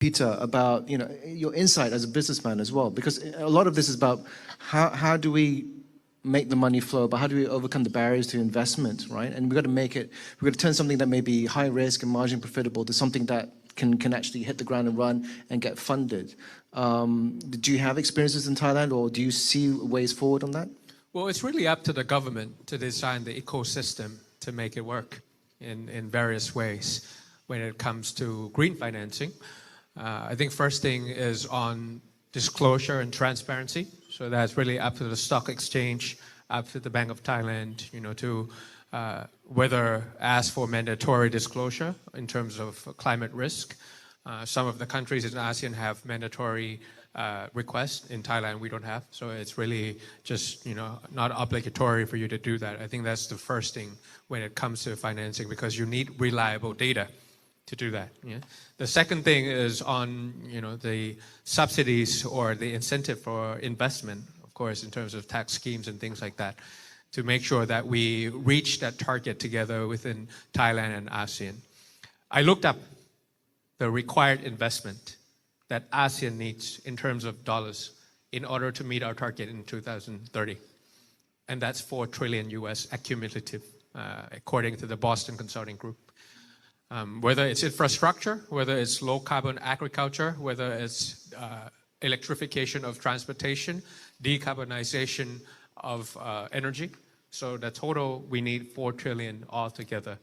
Peter, about your insight as a businessman as well, because a lot of this is about how do we make the money flow, but how do we overcome the barriers to investment, right? And we've got to turn something that may be high risk and margin profitable to something that can actually hit the ground and run and get funded. Do you have experiences in Thailand, or do you see ways forward on that? Well, it's really up to the government to design the ecosystem to make it work in various ways when it comes to green financing. I think first thing is on disclosure and transparency. So that's really up to the stock exchange, up to the Bank of Thailand, to whether ask for mandatory disclosure in terms of climate risk. Some of the countries in ASEAN have mandatory requests. In Thailand, we don't have. So it's really just, not obligatory for you to do that. I think that's the first thing when it comes to financing, because you need reliable data to do that. Yeah? The second thing is on, the subsidies or the incentive for investment, of course, in terms of tax schemes and things like that, to make sure that we reach that target together within Thailand and ASEAN. I looked up the required investment that ASEAN needs in terms of dollars in order to meet our target in 2030. And that's $4 trillion US accumulative, according to the Boston Consulting Group. Whether it's infrastructure, whether it's low carbon agriculture, whether it's electrification of transportation, decarbonization of energy. So the total, we need 4 trillion altogether.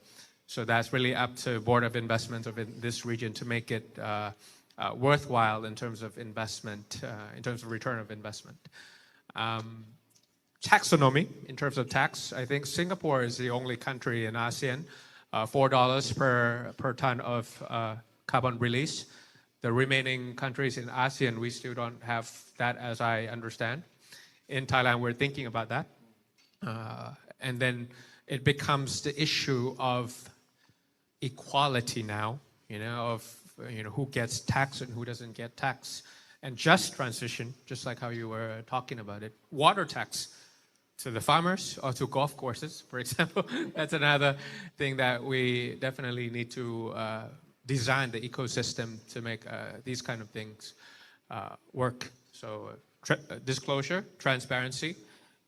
So that's really up to Board of Investment of this region to make it worthwhile in terms of investment, in terms of return of investment. Taxonomy, in terms of tax, I think Singapore is the only country in ASEAN, $4 per ton of carbon release. The remaining countries in ASEAN, we still don't have that, as I understand. In Thailand, we're thinking about that. And then it becomes the issue of equality now, of who gets taxed and who doesn't get taxed. And just transition, just like how you were talking about it. Water tax to the farmers or to golf courses, for example. That's another thing that we definitely need to design the ecosystem to make these kind of things work. So disclosure, transparency,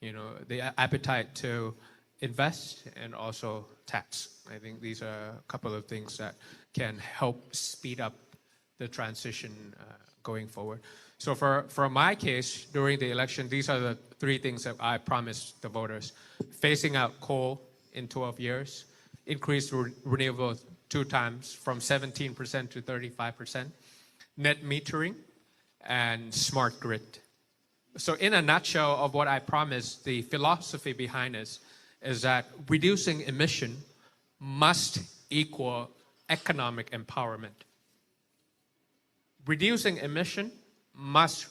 the appetite to invest, and also tax. I think these are a couple of things that can help speed up the transition going forward. So for my case, during the election, these are the 3 things that I promised the voters. Phasing out coal in 12 years, increase renewables 2 times from 17% to 35%, net metering, and smart grid. So in a nutshell of what I promised, the philosophy behind this is that reducing emission must equal economic empowerment. Reducing emission must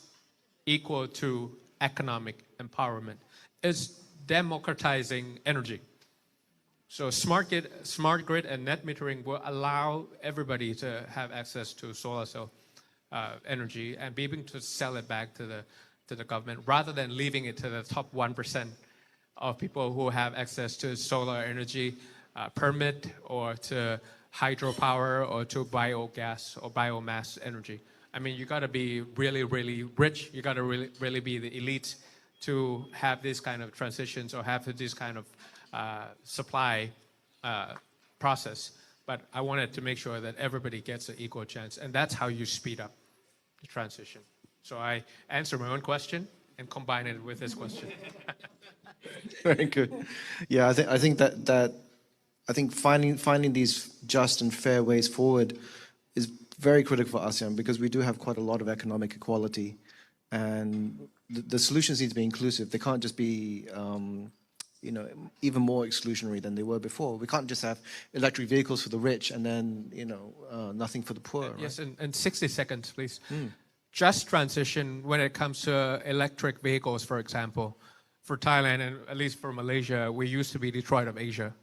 equal to economic empowerment. It's democratizing energy. So smart grid and net metering will allow everybody to have access to solar cell energy and be able to sell it back to the government, rather than leaving it to the top 1% of people who have access to solar energy permit, or to hydropower, or to biogas or biomass energy. I mean, you got to be really, really rich. You got to really be the elite to have this kind of transitions or have this kind of supply process. But I wanted to make sure that everybody gets an equal chance, and that's how you speed up the transition. So I answer my own question and combine it with this question. Very good. Yeah, I think finding these just and fair ways forward is very critical for ASEAN, because we do have quite a lot of economic equality, and the solutions need to be inclusive. They can't just be even more exclusionary than they were before. We can't just have electric vehicles for the rich and then nothing for the poor. Yes, right? And 60 seconds, please. Just transition when it comes to electric vehicles, for example. For Thailand, and at least for Malaysia, we used to be Detroit of Asia.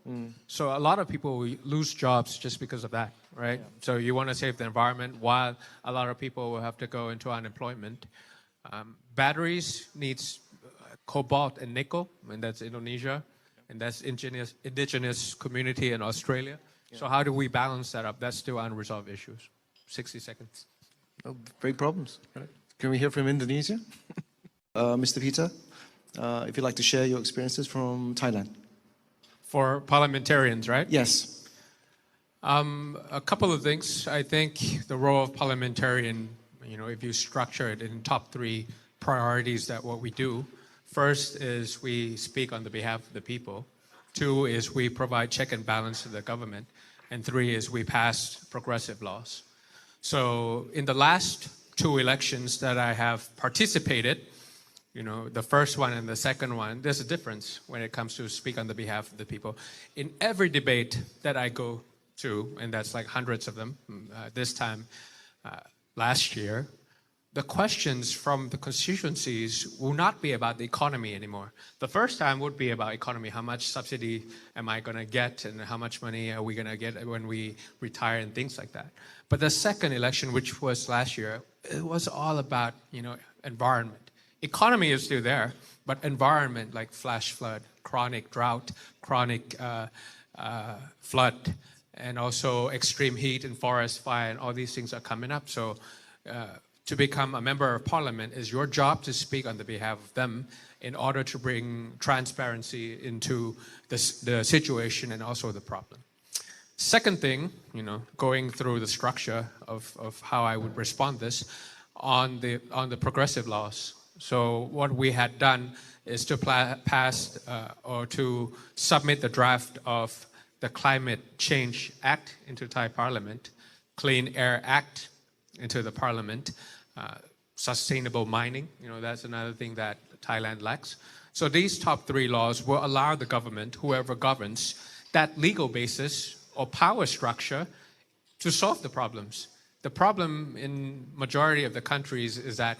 So a lot of people lose jobs just because of that, right? Yeah. So you want to save the environment while a lot of people will have to go into unemployment. Batteries needs cobalt and nickel, and that's Indonesia, and that's indigenous community in Australia. Yeah. So how do we balance that up? That's still unresolved issues. 60 seconds. Oh, big problems. Right. Can we hear from Indonesia? Mr. Peter, if you'd like to share your experiences from Thailand. For parliamentarians, right? Yes. A couple of things. I think the role of parliamentarian, if you structure it in top 3 priorities that what we do, first is we speak on the behalf of the people. 2 is we provide check and balance to the government. And 3 is we pass progressive laws. So in the last 2 elections that I have participated, the first one and the second one, there's a difference when it comes to speak on the behalf of the people. In every debate that I go to, and that's like hundreds of them, this time last year, the questions from the constituencies will not be about the economy anymore. The first time would be about economy. How much subsidy am I going to get, and how much money are we going to get when we retire, and things like that. But the second election, which was last year, it was all about, environment. Economy is still there, but environment like flash flood, chronic drought, chronic flood, and also extreme heat and forest fire, and all these things are coming up. So to become a member of parliament is your job to speak on the behalf of them in order to bring transparency into the situation and also the problem. Second thing, going through the structure of how I would respond this on the progressive laws. So what we had done is to pass or to submit the draft of the Climate Change Act into Thai Parliament, Clean Air Act into the Parliament, sustainable mining, that's another thing that Thailand lacks. So these top 3 laws will allow the government, whoever governs, that legal basis or power structure to solve the problems. The problem in majority of the countries is that,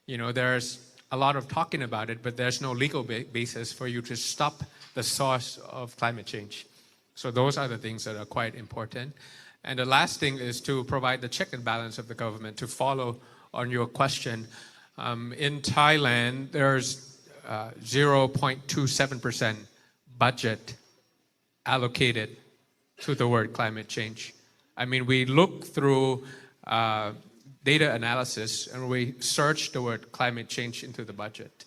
there's a lot of talking about it, but there's no legal basis for you to stop the source of climate change. So those are the things that are quite important. And the last thing is to provide the check and balance of the government. To follow on your question, in Thailand, there's 0.27% budget allocated to the word climate change. I mean, we look through data analysis and we search the word climate change into the budget.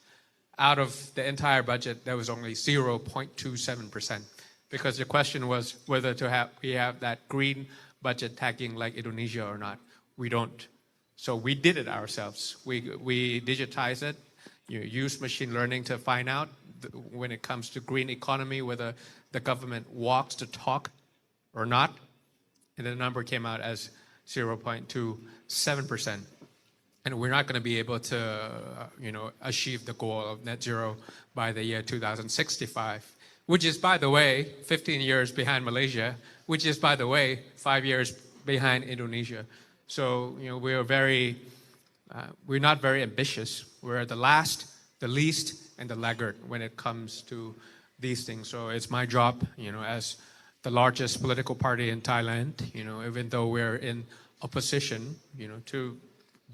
Out of the entire budget, there was only 0.27%, because the question was whether we have that green budget tagging like Indonesia or not. We don't. So we did it ourselves. We digitize it. You use machine learning to find out when it comes to green economy, whether the government walks the talk or not. And the number came out as 0.27%. And we're not going to be able to, achieve the goal of net zero by the year 2065, which is, by the way, 15 years behind Malaysia, which is, by the way, 5 years behind Indonesia. So, we're not very ambitious. We're the last, the least, and the laggard when it comes to these things. So it's my job, as the largest political party in Thailand, even though we're in opposition, to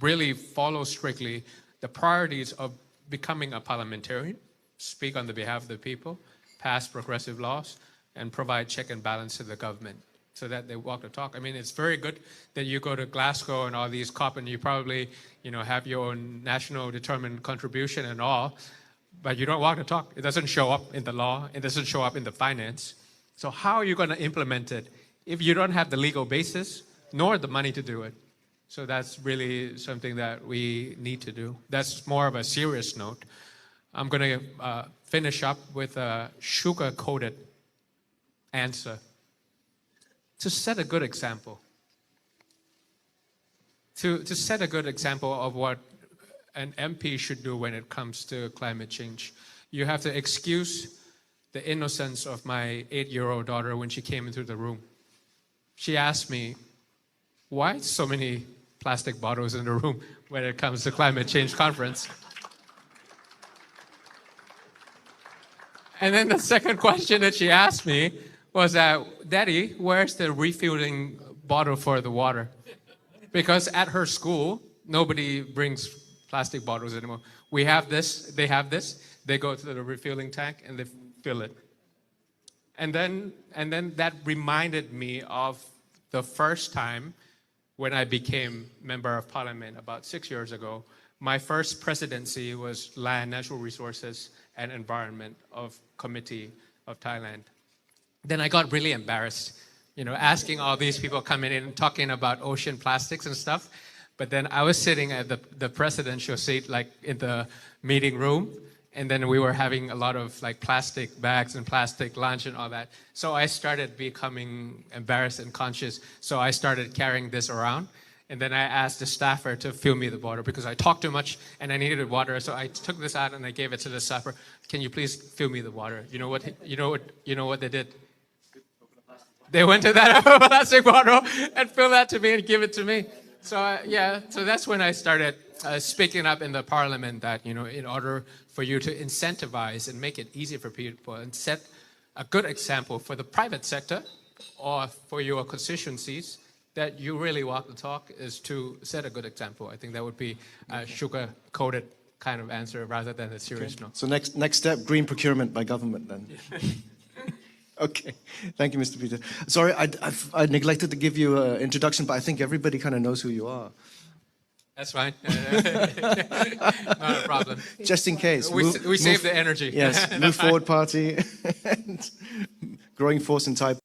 really follow strictly the priorities of becoming a parliamentarian, speak on the behalf of the people, pass progressive laws, and provide check and balance to the government so that they walk the talk. I mean, it's very good that you go to Glasgow and all these COP and you probably, have your own national determined contribution and all, but you don't walk the talk. It doesn't show up in the law. It doesn't show up in the finance. So how are you going to implement it if you don't have the legal basis nor the money to do it? So that's really something that we need to do. That's more of a serious note. I'm going to finish up with a sugar-coated answer. To set a good example. To set a good example of what an MP should do when it comes to climate change. You have to excuse the innocence of my 8-year-old daughter when she came into the room. She asked me, why so many plastic bottles in the room when it comes to climate change conference? And then the second question that she asked me was that, Daddy, where's the refueling bottle for the water? Because at her school, nobody brings plastic bottles anymore. We have this, they have this, they go to the refueling tank and they fill it. And then that reminded me of the first time when I became member of parliament about 6 years ago, my first presidency was Land, Natural Resources and Environment of Committee of Thailand. Then I got really embarrassed, asking all these people coming in and talking about ocean plastics and stuff. But then I was sitting at the presidential seat, like in the meeting room, and then we were having a lot of like plastic bags and plastic lunch and all that. So I started becoming embarrassed and conscious. So I started carrying this around. And then I asked the staffer to fill me the water because I talked too much and I needed water. So I took this out and I gave it to the staffer. Can you please fill me the water? You know what they did? They went to that plastic bottle and filled that to me and give it to me. So so that's when I started speaking up in the parliament that, in order for you to incentivize and make it easy for people and set a good example for the private sector or for your constituencies, that you really walk the talk is to set a good example. I think that would be a sugar-coated kind of answer rather than a serious note. So next step, green procurement by government then. Okay, thank you, Mr. Peter. Sorry, I neglected to give you an introduction, but I think everybody kind of knows who you are. That's fine. Not a problem. Just in case. We save the energy. Yes, Move Forward Party and growing force in Thai